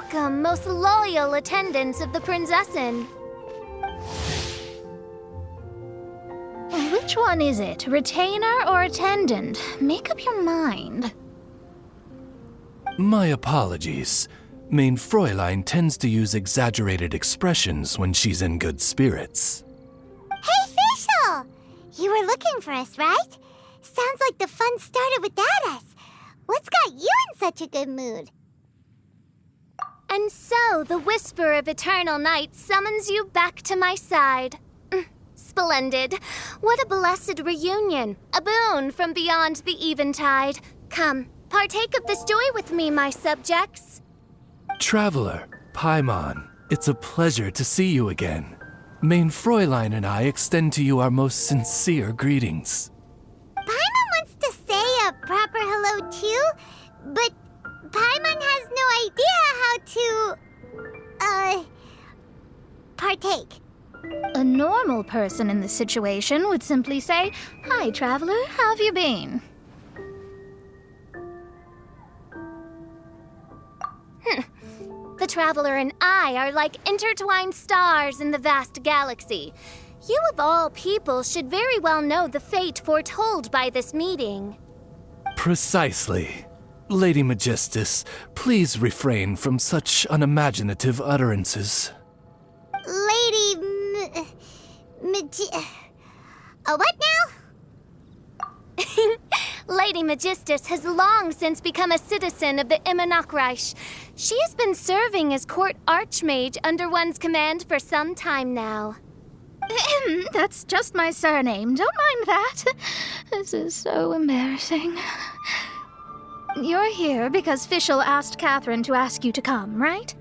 Welcome, most loyal attendants of the Prinzessin. Which one is it, retainer or attendant? Make up your mind. My apologies. Main Fräulein tends to use exaggerated expressions when she's in good spirits. Hey, Fischl! You were looking for us, right? Sounds like the fun started without us. What's got you in such a good mood? And so, the whisper of eternal night summons you back to my side. Splendid. What a blessed reunion. A boon from beyond the eventide. Come, partake of this joy with me, my subjects. Traveler, Paimon, it's a pleasure to see you again. Main Fräulein and I extend to you our most sincere greetings. Paimon wants to say a proper hello too, but Paimon has no idea how to, partake. A normal person in this situation would simply say, "Hi, traveler, how have you been?" The traveler and I are like intertwined stars in the vast galaxy. You of all people should very well know the fate foretold by this meeting. Precisely. Lady Magistus, please refrain from such unimaginative utterances. What now? Lady Magistus has long since become a citizen of the Immernachtreich. She has been serving as court archmage under one's command for some time now. That's just my surname. Don't mind that. This is so embarrassing. You're here because Fischl asked Catherine to ask you to come, right?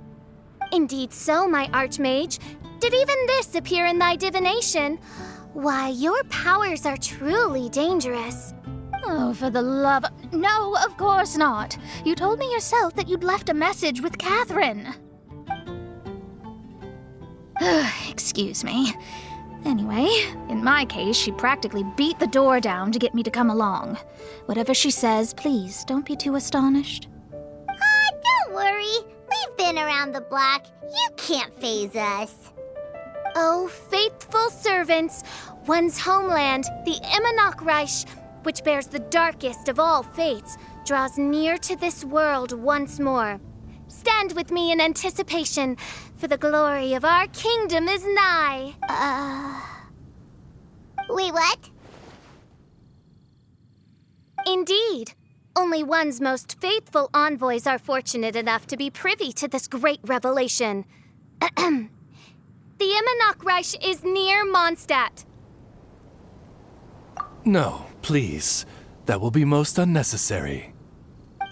Indeed so, my archmage. Did even this appear in thy divination? Why, your powers are truly dangerous. Oh, for the love... No, of course not. You told me yourself that you'd left a message with Catherine. Excuse me. Anyway, in my case, she practically beat the door down to get me to come along. Whatever she says, please, don't be too astonished. Don't worry. We've been around the block. You can't faze us. Oh, faithful servants, one's homeland, the Immernachtreich, which bears the darkest of all fates, draws near to this world once more. Stand with me in anticipation, for the glory of our kingdom is nigh. Wait, what? Indeed. Only one's most faithful envoys are fortunate enough to be privy to this great revelation. The Immernachtreich is near Mondstadt. No, please. That will be most unnecessary.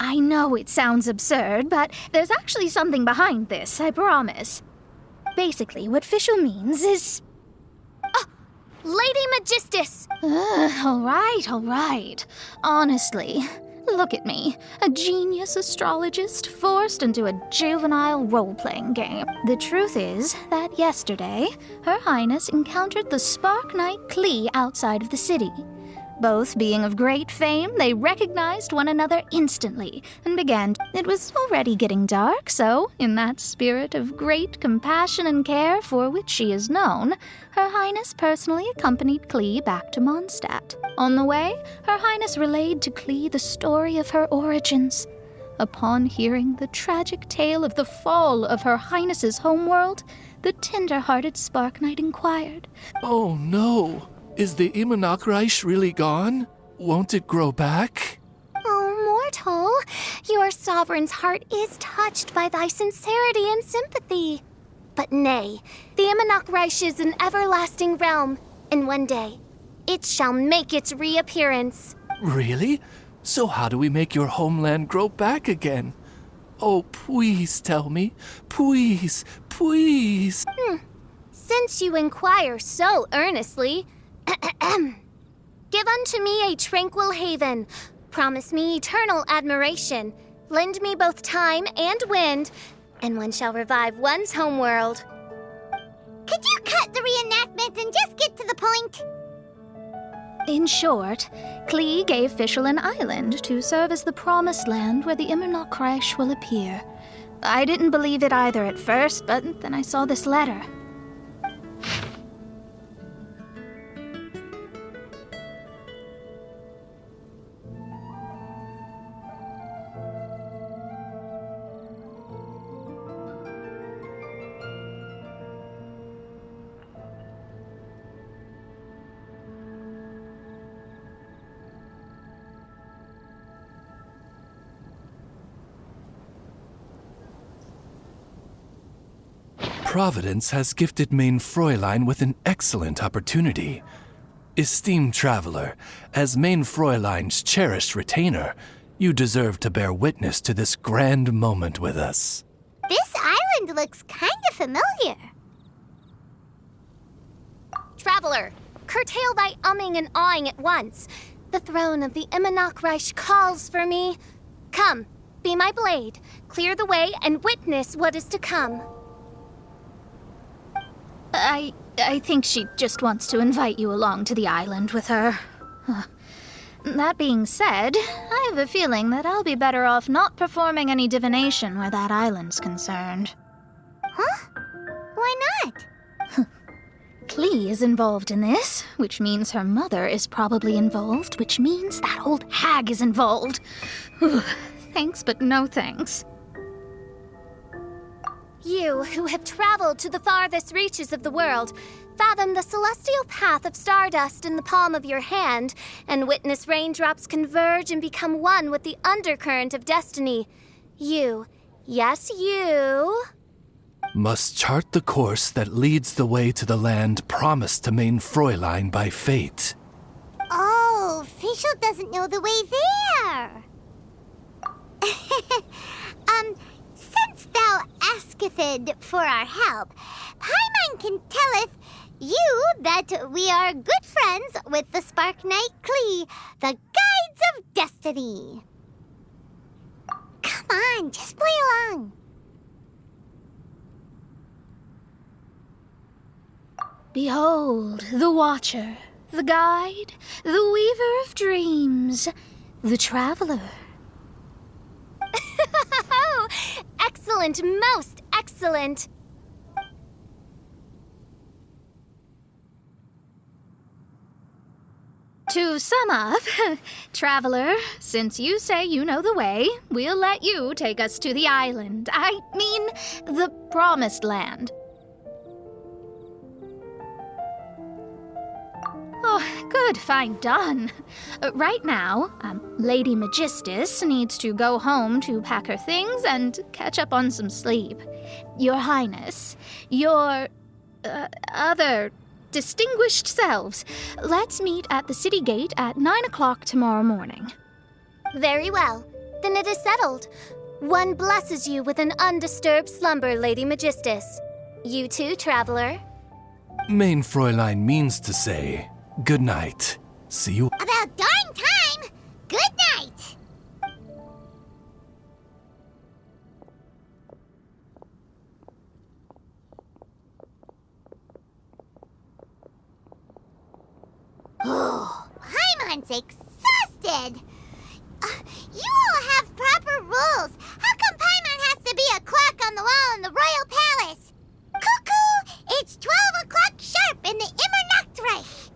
I know it sounds absurd, but there's actually something behind this, I promise. Basically, what Fischl means is... Lady Magistus! All right. Honestly, look at me. A genius astrologist forced into a juvenile role-playing game. The truth is that yesterday, Her Highness encountered the Spark Knight Klee outside of the city. Both being of great fame, they recognized one another instantly and began. It was already getting dark, so, in that spirit of great compassion and care for which she is known, Her Highness personally accompanied Klee back to Mondstadt. On the way, Her Highness relayed to Klee the story of her origins. Upon hearing the tragic tale of the fall of Her Highness's homeworld, the tender-hearted Spark Knight inquired, Oh no! Is the Immernachtreich really gone? Won't it grow back? "Oh, mortal, your sovereign's heart is touched by thy sincerity and sympathy. But nay, the Immernachtreich is an everlasting realm, and one day it shall make its reappearance." Really? So how do we make your homeland grow back again? Oh, please tell me. Please. Since you inquire so earnestly, give unto me a tranquil haven. Promise me eternal admiration. Lend me both time and wind, and one shall revive one's homeworld. Could you cut the reenactments and just get to the point? In short, Klee gave Fischl an island to serve as the promised land where the Immernachtreich will appear. I didn't believe it either at first, but then I saw this letter. Providence has gifted Main Fräulein with an excellent opportunity. Esteemed traveler, as Main Fräulein's cherished retainer, you deserve to bear witness to this grand moment with us. This island looks kind of familiar. Traveler, curtail thy umming and awing at once. The throne of the Immonachreich calls for me. Come, be my blade, clear the way, and witness what is to come. I think she just wants to invite you along to the island with her. That being said, I have a feeling that I'll be better off not performing any divination where that island's concerned. Huh? Why not? Klee is involved in this, which means her mother is probably involved, which means that old hag is involved. Thanks, but no thanks. You, who have traveled to the farthest reaches of the world, fathom the celestial path of stardust in the palm of your hand, and witness raindrops converge and become one with the undercurrent of destiny. You, yes, you... must chart the course that leads the way to the land promised to Main Fräulein by fate. Oh, Fischl doesn't know the way there. Since thou asketh for our help, Paimon can telleth you that we are good friends with the Spark Knight Klee, the Guides of Destiny. Come on, just play along. Behold, the Watcher, the Guide, the Weaver of Dreams, the Traveler. Oh, excellent, most excellent. To sum up, Traveler, since you say you know the way, we'll let you take us to the island. I mean, the Promised Land. Oh, good, fine, done. Right now, Lady Magistus needs to go home to pack her things and catch up on some sleep. Your Highness, your other distinguished selves, let's meet at the city gate at 9 o'clock tomorrow morning. Very well. Then it is settled. One blesses you with an undisturbed slumber, Lady Magistus. You too, traveler. Main Fräulein means to say, good night. See you. About darn time! Good night! Oh, Paimon's exhausted! You all have proper rules. How come Paimon has to be a clock on the wall in the royal palace? Cuckoo! It's 12 o'clock sharp in the Immernachtreich!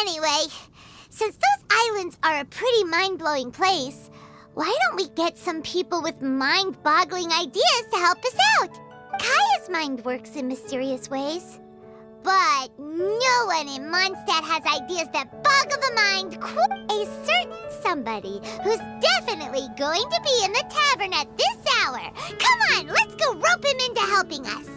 Anyway, since those islands are a pretty mind-blowing place, why don't we get some people with mind-boggling ideas to help us out? Kaya's mind works in mysterious ways. But no one in Mondstadt has ideas that boggle the mind. A certain somebody who's definitely going to be in the tavern at this hour. Come on, let's go rope him into helping us.